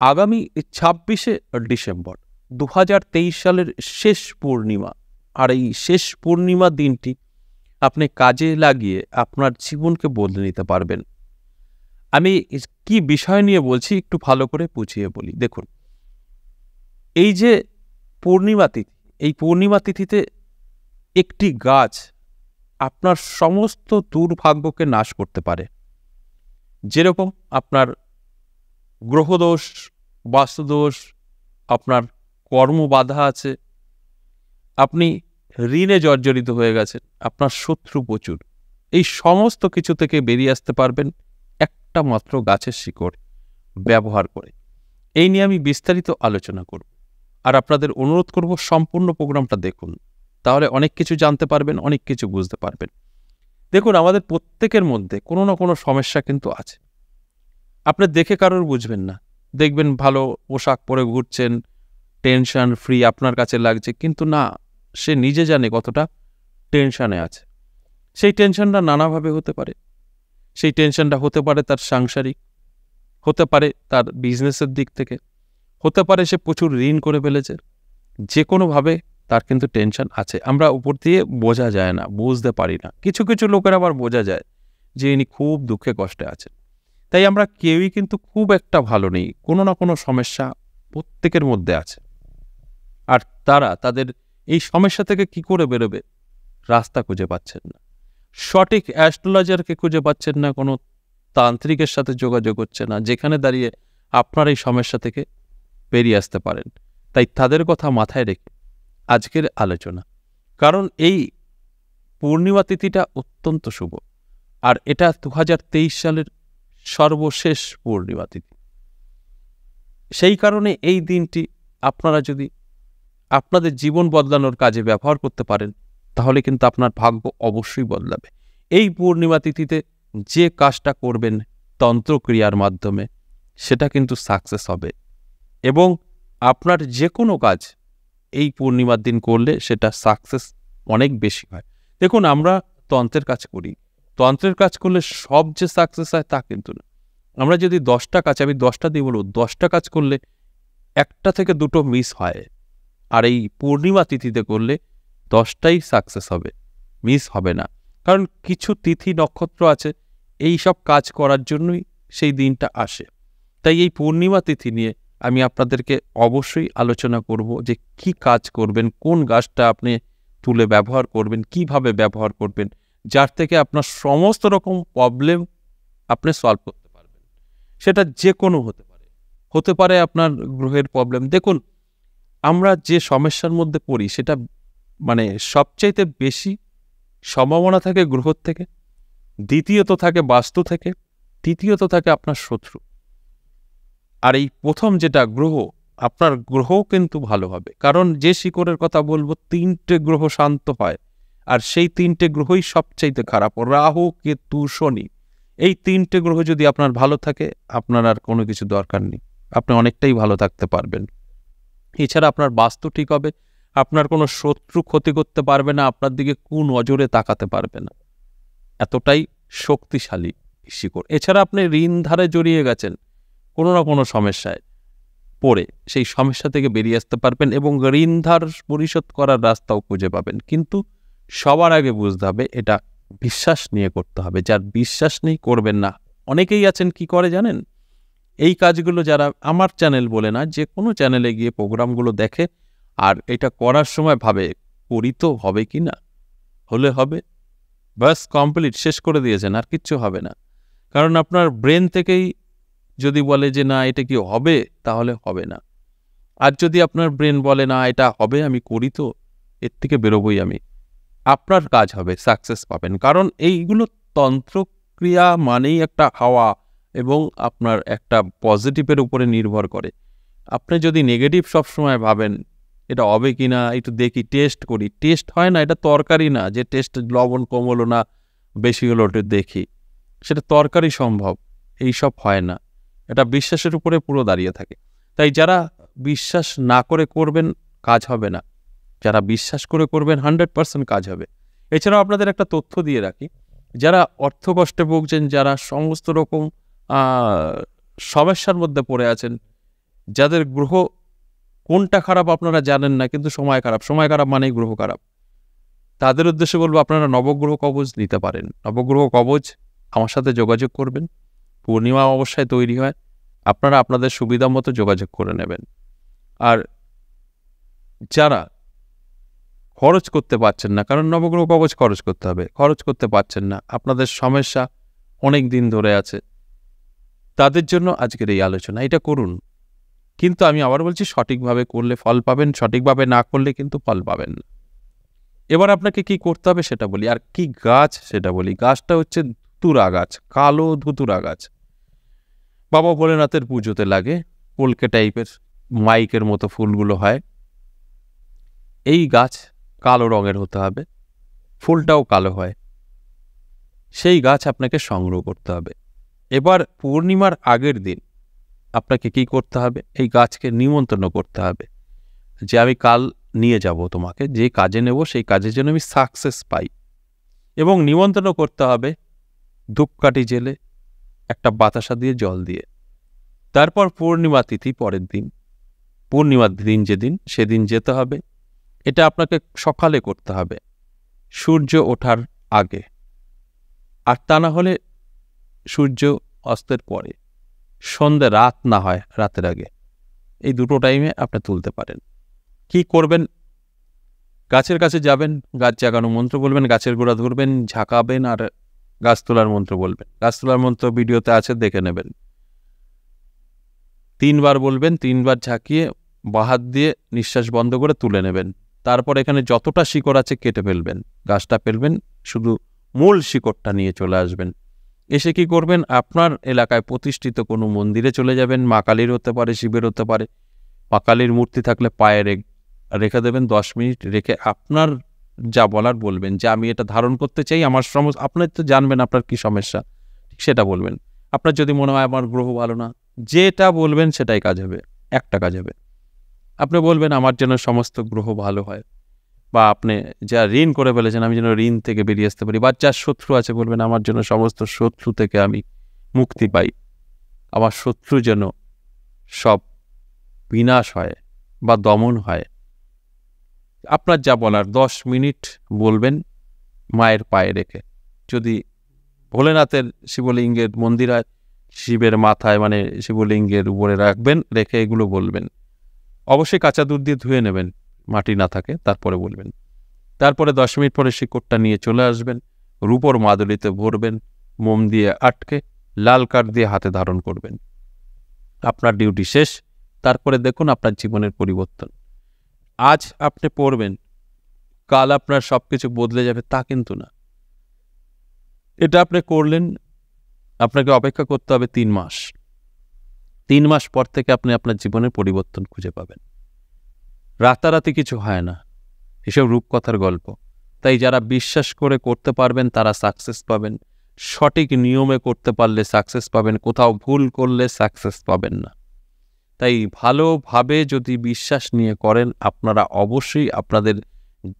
আগামী ২৬শে ডিসেম্বর ২০২৩ সালের শেষ পূর্ণিমা। আর এই শেষ পূর্ণিমা দিনটি আপনি কাজে লাগিয়ে আপনার জীবনকে বদলে নিতে পারবেন। আমি কি বিষয় নিয়ে বলছি একটু ভালো করে বুঝিয়ে বলি। দেখুন, এই যে পূর্ণিমা তিথি, এই পূর্ণিমা তিথিতে একটি গাছ আপনার সমস্ত দুর্ভাগ্যকে নাশ করতে পারে। যেরকম আপনার গ্রহদোষ, বাস্তুদোষ, আপনার কর্মবাধা আছে, আপনি ঋণে জর্জরিত হয়ে গেছেন, আপনার শত্রু প্রচুর, এই সমস্ত কিছু থেকে বেরিয়ে আসতে পারবেন একটা মাত্র গাছের শিকড় ব্যবহার করে। এই নিয়ে আমি বিস্তারিত আলোচনা করব, আর আপনাদের অনুরোধ করব সম্পূর্ণ প্রোগ্রামটা দেখুন, তাহলে অনেক কিছু জানতে পারবেন, অনেক কিছু বুঝতে পারবেন। দেখুন, আমাদের প্রত্যেকের মধ্যে কোনো না কোনো সমস্যা কিন্তু আছে। আপনি দেখে কারোর বুঝবেন না, দেখবেন ভালো পোশাক পরে ঘুরছেন, টেনশন ফ্রি আপনার কাছে লাগছে, কিন্তু না, সে নিজে জানে কতটা টেনশনে আছে। সেই টেনশনটা নানাভাবে হতে পারে। সেই টেনশনটা হতে পারে তার সাংসারিক, হতে পারে তার বিজনেসের দিক থেকে, হতে পারে সে প্রচুর ঋণ করে ফেলেছে। যে কোনোভাবে তার কিন্তু টেনশন আছে। আমরা উপর দিয়ে বোঝা যায় না, বুঝতে পারি না। কিছু কিছু লোকের আবার বোঝা যায় যে ইনি খুব দুঃখে কষ্টে আছেন। তাই আমরা কেউই কিন্তু খুব একটা ভালো নেই, কোনো না কোনো সমস্যা প্রত্যেকের মধ্যে আছে। আর তারা তাদের এই সমস্যা থেকে কি করে বেরোবে রাস্তা খুঁজে পাচ্ছেন না, সঠিক অ্যাস্ট্রোলজারকে খুঁজে পাচ্ছেন না, কোনো তান্ত্রিকের সাথে যোগাযোগ হচ্ছে না যেখানে দাঁড়িয়ে আপনার এই সমস্যা থেকে বেরিয়ে আসতে পারেন। তাই তাদের কথা মাথায় রেখে আজকের আলোচনা। কারণ এই পূর্ণিমা তিথিটা অত্যন্ত শুভ, আর এটা ২০২৩ সালের সর্বশেষ পূর্ণিমা তিথি। সেই কারণে এই দিনটি আপনারা যদি আপনাদের জীবন বদলানোর কাজে ব্যবহার করতে পারেন, তাহলে কিন্তু আপনার ভাগ্য অবশ্যই বদলাবে। এই পূর্ণিমা তিথিতে যে কাজটা করবেন তন্ত্রক্রিয়ার মাধ্যমে, সেটা কিন্তু সাকসেস হবে, এবং আপনার যে কোনো কাজ এই পূর্ণিমার দিন করলে সেটা সাকসেস অনেক বেশি হয়। দেখুন, আমরা তন্ত্রের কাজ করি, তন্ত্রের কাজ করলে সব যে সাকসেস হয় তা কিন্তু না। আমরা যদি 10টা কাজ, আমি 10টা দিয়ে বলব, 10টা কাজ করলে 1টা থেকে 2টো মিস হয়, আর এই পূর্ণিমা তিথিতে করলে 10টাই সাকসেস হবে, মিস হবে না। কারণ কিছু তিথি নক্ষত্র আছে এই সব কাজ করার জন্যই সেই দিনটা আসে। তাই এই পূর্ণিমা তিথি নিয়ে আমি আপনাদেরকে অবশ্যই আলোচনা করব যে কি কাজ করবেন, কোন গাছটা আপনি তুলে ব্যবহার করবেন, কিভাবে ব্যবহার করবেন, যার থেকে আপনার সমস্ত রকম প্রবলেম আপনি সলভ করতে পারবেন। সেটা যে কোনো হতে পারে, হতে পারে আপনার গ্রহের প্রবলেম। দেখুন, আমরা যে সমস্যার মধ্যে পড়ি সেটা মানে সবচাইতে বেশি সম্ভাবনা থাকে গ্রহ থেকে, দ্বিতীয়ত থাকে বাস্তু থেকে, তৃতীয়ত থাকে আপনার শত্রু। আর এই প্রথম যেটা গ্রহ, আপনার গ্রহ কিন্তু ভালো হবে, কারণ যে শিকড়ের কথা বলবো 3টে গ্রহ শান্ত হয়, আর সেই 3টে গ্রহই সবচাইতে খারাপ, রাহু, কেতু, শনি। এই 3টে গ্রহ যদি আপনার ভালো থাকে, আপনার আর কোনো কিছু দরকার নেই, আপনি অনেকটাই ভালো থাকতে পারবেন। এছাড়া আপনার বাস্তু ঠিক হবে, আপনার কোনো শত্রু ক্ষতি করতে পারবে না, আপনার দিকে কুনজরে তাকাতে পারবে না, এতটাই শক্তিশালী শিকড়। এছাড়া আপনি ঋণ ধারে জড়িয়ে গেছেন, কোনো না কোনো সমস্যায় পড়ে সেই সমস্যা থেকে বেরিয়ে আসতে পারবেন, এবং ঋণ ধার পরিশোধ করার রাস্তাও খুঁজে পাবেন। কিন্তু সবার আগে বুঝতে হবে এটা বিশ্বাস নিয়ে করতে হবে। যার বিশ্বাস নেই করবেন না। অনেকেই আছেন কি করে জানেন, এই কাজগুলো যারা আমার চ্যানেল বলে না, যে কোনো চ্যানেলে গিয়ে প্রোগ্রামগুলো দেখে, আর এটা করার সময় ভাবে করি তো হবে কি না, হলে হবে, বাস কমপ্লিট, শেষ করে দিয়েছেন, আর কিচ্ছু হবে না। কারণ আপনার ব্রেন থেকেই যদি বলে যে না এটা কি হবে, তাহলে হবে না। আর যদি আপনার ব্রেন বলে না এটা হবে, আমি করি তো, এর থেকে বেরোবই আমি, আপনার কাজ হবে, সাকসেস পাবেন। কারণ এইগুলো তন্ত্রক্রিয়া মানেই একটা হাওয়া, এবং আপনার একটা পজিটিভের উপরে নির্ভর করে। আপনি যদি নেগেটিভ সবসময় ভাবেন এটা হবে কি না, একটু দেখি, টেস্ট করি, টেস্ট হয় না, এটা তরকারি না যে টেস্ট লবণ কম হলো না বেশি হলো ওটা দেখি, সেটা তরকারি সম্ভব, এইসব হয় না। এটা বিশ্বাসের উপরে পুরো দাঁড়িয়ে থাকে। তাই যারা বিশ্বাস না করে করবেন কাজ হবে না, যারা বিশ্বাস করে করবেন 100% কাজ হবে। এছাড়াও আপনাদের একটা তথ্য দিয়ে রাখি, যারা অর্থকষ্টে ভুগছেন, যারা সমস্ত রকম সমস্যার মধ্যে পড়ে আছেন, যাদের গ্রহ কোনটা খারাপ আপনারা জানেন না, কিন্তু সময় খারাপ মানেই গ্রহ খারাপ, তাদের উদ্দেশ্যে বলবো আপনারা নবগ্রহ কবচ নিতে পারেন। নবগ্রহ কবচ আমার সাথে যোগাযোগ করবেন, পূর্ণিমা অবস্থায় তৈরি হয়, আপনারা আপনাদের সুবিধা মতো যোগাযোগ করে নেবেন। আর যারা খরচ করতে পারছেন না, কারণ নবগ্রহ কবচ খরচ করতে হবে, খরচ করতে পারছেন না, আপনাদের সমস্যা অনেক দিন ধরে আছে, তাদের জন্য আজকের এই আলোচনা। এটা করুন, কিন্তু আমি আবার বলছি সঠিকভাবে করলে ফল পাবেন, সঠিকভাবে না করলে কিন্তু ফল পাবেন না। এবার আপনাকে কি করতে হবে সেটা বলি, আর কি গাছ সেটা বলি। গাছটা হচ্ছে ধুতুরা গাছ, কালো ধুতুরা গাছ। বাবা ভোলেনাথের পুজোতে লাগে, কলকে টাইপের মাইকের মতো ফুলগুলো হয়। এই গাছ কালো রঙের হতে হবে, ফুলটাও কালো হয়, সেই গাছ আপনাকে সংগ্রহ করতে হবে। এবার পূর্ণিমার আগের দিন আপনাকে কি করতে হবে, এই গাছকে নিমন্ত্রণ করতে হবে যে আমি কাল নিয়ে যাব তোমাকে, যে কাজে নেব সেই কাজের জন্য আমি সাকসেস পাই। এবং নিমন্ত্রণ করতে হবে ধূপকাঠি জেলে, একটা বাতাসা দিয়ে, জল দিয়ে। তারপর পূর্ণিমা তিথি পরের দিন, পূর্ণিমার দিন যেদিন, সেদিন যেতে হবে। এটা আপনাকে সকালে করতে হবে, সূর্য ওঠার আগে, আর তা না হলে সূর্য অস্তের পরে, সন্ধ্যে রাত না হয় রাতের আগে, এই দুটো টাইমে আপনি তুলতে পারেন। কি করবেন, গাছের কাছে যাবেন, গাছ জাগানো মন্ত্র বলবেন, গাছের গোড়া ধরবেন, ঝাঁকাবেন আর গাছ তোলার মন্ত্র বলবেন। গাছ তোলার মন্ত্র ভিডিওতে আছে, দেখে নেবেন। 3 বার বলবেন, 3 বার ঝাঁকিয়ে বাহাত দিয়ে নিঃশ্বাস বন্ধ করে তুলে নেবেন। তারপর এখানে যতটা শিকড় আছে কেটে ফেলবেন, গাছটা ফেলবেন, শুধু মূল শিকড়টা নিয়ে চলে আসবেন। এসে কি করবেন, আপনার এলাকায় প্রতিষ্ঠিত কোনো মন্দিরে চলে যাবেন, মা কালীর হতে পারে, শিবের হতে পারে। মা কালীর মূর্তি থাকলে পায়ে রেখে দেবেন, 10 মিনিট রেখে আপনার যা বলার বলবেন, যে আমি এটা ধারণ করতে চাই, আমার সমস্যা, আপনার তো জানবেন আপনার কি সমস্যা, সেটা বলবেন। আপনার যদি মনে হয় আমার গ্রহ ভালো না, যেটা বলবেন সেটাই কাজ হবে, একটা কাজ হবে। আপনি বলবেন আমার যেন সমস্ত গ্রহ ভালো হয়, বা আপনি যা ঋণ করে ফেলেছেন আমি যেন ঋণ থেকে বেরিয়ে আসতে পারি, বা যার শত্রু আছে বলবেন আমার জন্য সমস্ত শত্রু থেকে আমি মুক্তি পাই, আমার শত্রু যেন সব বিনাশ হয় বা দমন হয়। আপনার যা বলার 10 মিনিট বলবেন মায়ের পায়ে রেখে। যদি ভোলেনাথের শিবলিঙ্গের মন্দির হয়, শিবের মাথায় মানে শিবলিঙ্গের উপরে রাখবেন, রেখে এগুলো বলবেন। অবশ্যই কাঁচা দুধ দিয়ে ধুয়ে নেবেন, মাটি না থাকে, তারপরে বলবেন। তারপরে 10 মিনিট পরে শিকড়টা নিয়ে চলে আসবেন, রূপোর মাদুলিতে ভরবেন, মোম দিয়ে আটকে লাল কাঠ দিয়ে হাতে ধারণ করবেন। আপনার ডিউটি শেষ। তারপরে দেখুন আপনার জীবনের পরিবর্তন। আজ আপনি পড়বেন, কাল আপনার সবকিছু বদলে যাবে তা কিন্তু না। এটা আপনি করলেন, আপনাকে অপেক্ষা করতে হবে 3 মাস। 3 মাস পর থেকে আপনি আপনার জীবনের পরিবর্তন খুঁজে পাবেন। রাতারাতি কিছু হয় না, এসব রূপকথার গল্প। তাই যারা বিশ্বাস করে করতে পারবেন তারা সাকসেস পাবেন, সঠিক নিয়মে করতে পারলে সাকসেস পাবেন, কোথাও ভুল করলে সাকসেস পাবেন না। তাই ভালোভাবে যদি বিশ্বাস নিয়ে করেন, আপনারা অবশ্যই আপনাদের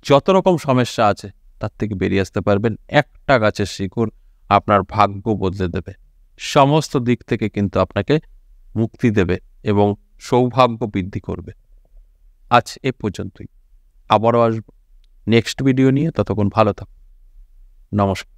যত রকম সমস্যা আছে তার থেকে বেরিয়ে আসতে পারবেন। একটা গাছের শিকড় আপনার ভাগ্য বদলে দেবে, সমস্ত দিক থেকে কিন্তু আপনাকে মুক্তি দেবে এবং সৌভাগ্য বৃদ্ধি করবে। আজ এ পর্যন্তই, আবারও আসবো নেক্সট ভিডিও নিয়ে। ততক্ষণ ভালো থাকুন, নমস্কার।